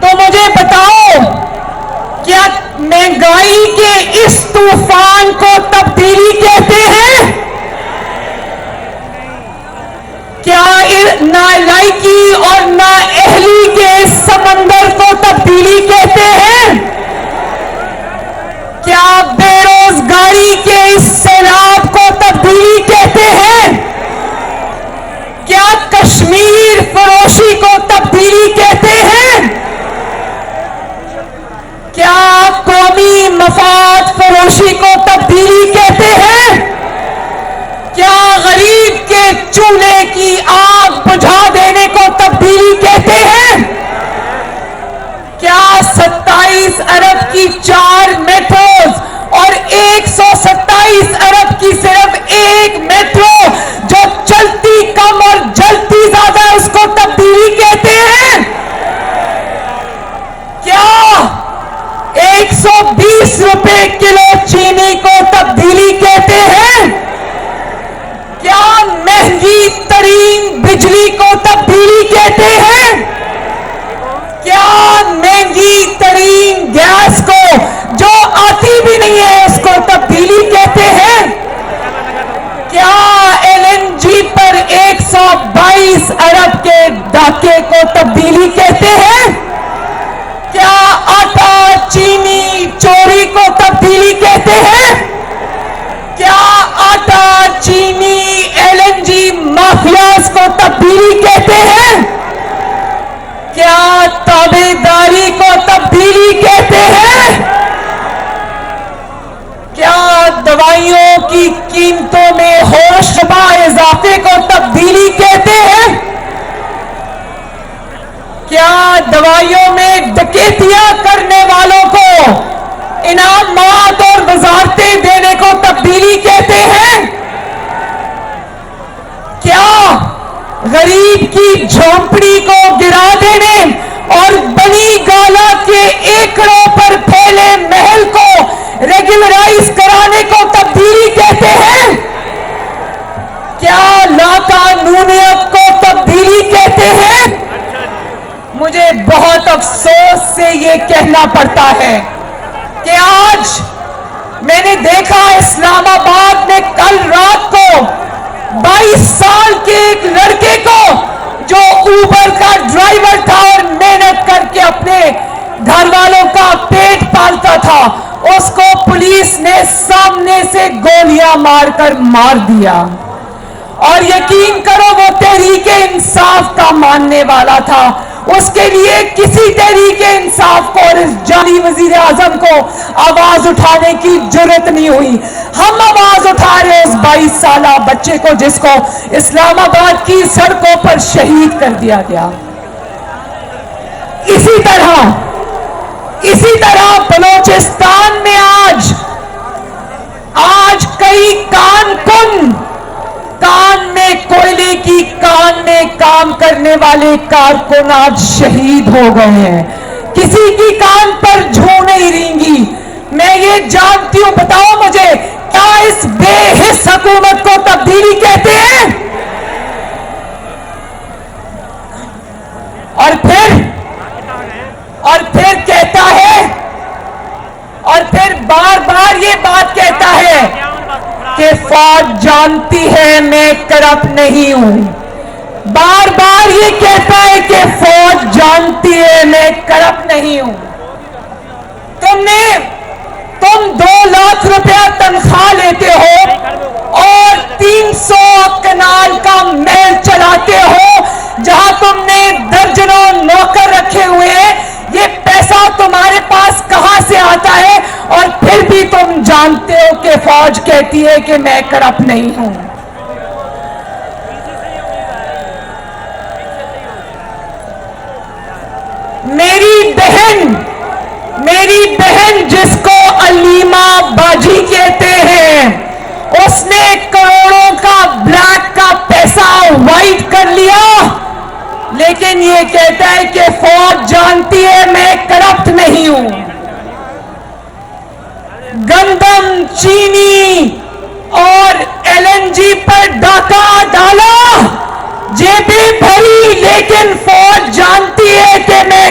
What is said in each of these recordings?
تو مجھے بتاؤ، کیا مہنگائی کے اس طوفان کو تبدیلی کہتے ہیں؟ کیا نالائکی اور نااہلی کے سمندر کو تبدیلی کہتے ہیں؟ کیا بے روزگاری کے اس سیلاب کو تبدیلی کہتے ہیں؟ کیا کشمیر فروشی کو تبدیلی کہتے ہیں؟ کیا قومی مفاد فروشی کو تبدیلی کہتے ہیں؟ کیا غریب کے چولہے کی آگ بجھا دینے کو تبدیلی کہتے ہیں؟ کیا 27 ارب کی 4 میٹروز اور 127 ارب کی صرف ایک میٹرو جو چلتی کم اور جلتی زیادہ اس کو تبدیلی کہتے ہیں؟ کیا 120 روپے کلو چینی کو تبدیلی کہتے ہیں؟ کیا مہنگی ترین بجلی کو تبدیلی کہتے ہیں؟ کیا مہنگی ترین گیس کو جو آتی بھی نہیں ہے اس کو تبدیلی کہتے ہیں؟ کیا LNG پر 122 ارب کے ڈاکے کو تبدیلی کہتے ہیں؟ کیا آٹا چینی چوری کو تبدیلی کہتے ہیں؟ کیا آٹا چینی LNG مافیاز کو تبدیلی کہتے ہیں؟ کیا تابعداری کو تبدیلی کہتے ہیں؟ کیا دوائیوں کی قیمتوں میں ہوشربا اضافے کو تبدیلی کہتے ہیں؟ کیا دوائیوں میں ڈکیتیاں کرنے والوں کو انعامات اور وزارتیں دینے کو تبدیلی کہتے ہیں؟ کیا غریب کی جھونپڑی کو گرا دینے اور بنی گالا کے ایکڑوں پر پھیلے محل کو ریگولرائز کرانے کو تبدیلی کہتے ہیں؟ کیا لاقانونیت کو تبدیلی کہتے ہیں؟ مجھے بہت افسوس سے یہ کہنا پڑتا ہے کہ آج میں نے دیکھا اسلام آباد میں کل رات کو 22 سال کے ایک لڑکے کو جو اوبر کا ڈرائیور تھا اور محنت کر کے اپنے گھر والوں کا پیٹ پالتا تھا، اس کو پولیس نے سامنے سے گولیاں مار کر مار دیا۔ اور یقین کرو وہ تحریک انصاف کا ماننے والا تھا، اس کے لیے کسی تحریک انصاف کو اور اس جعلی وزیر اعظم کو آواز اٹھانے کی جرت نہیں ہوئی۔ ہم آواز اٹھا رہے اس 22 سالہ بچے کو جس کو اسلام آباد کی سڑکوں پر شہید کر دیا گیا۔ اسی طرح بلوچستان میں آج کئی کان میں کوئلے کی کان میں کام کرنے والے کارکن آج شہید ہو گئے ہیں۔ کسی کی کان پر جھو نہیں رینگی۔ میں یہ جانتی ہوں، بتاؤ مجھے، کیا اس بے حس حکومت کو تبدیلی کہتے ہیں؟ اور پھر بار بار یہ بات کہتا ہے کہ فوج جانتی ہے میں کرپٹ نہیں ہوں۔ بار بار یہ کہتا ہے کہ فوج جانتی ہے میں کرپٹ نہیں ہوں۔ تم 2 لاکھ روپیہ تنخواہ لیتے ہو اور 300 کنال کا محل چلاتے ہو جہاں تم نے درجنوں نوکر رکھے ہوئے ہیں۔ یہ پیسہ تمہارے پاس کہاں سے آتا ہے؟ اور پھر بھی تم جانتے ہو کہ فوج کہتی ہے کہ میں کرپٹ نہیں ہوں۔ میری بہن جس کو علیمہ باجی کہتے ہیں، اس نے کروڑوں کا بلیک کا پیسہ وائٹ کر لیا، لیکن یہ کہتا ہے کہ فوج جانتی ہے میں کرپٹ نہیں ہوں۔ گندم، چینی اور LNG پر ڈاکہ ڈالا، جیبیں بھری، لیکن فوج جانتی ہے کہ میں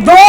2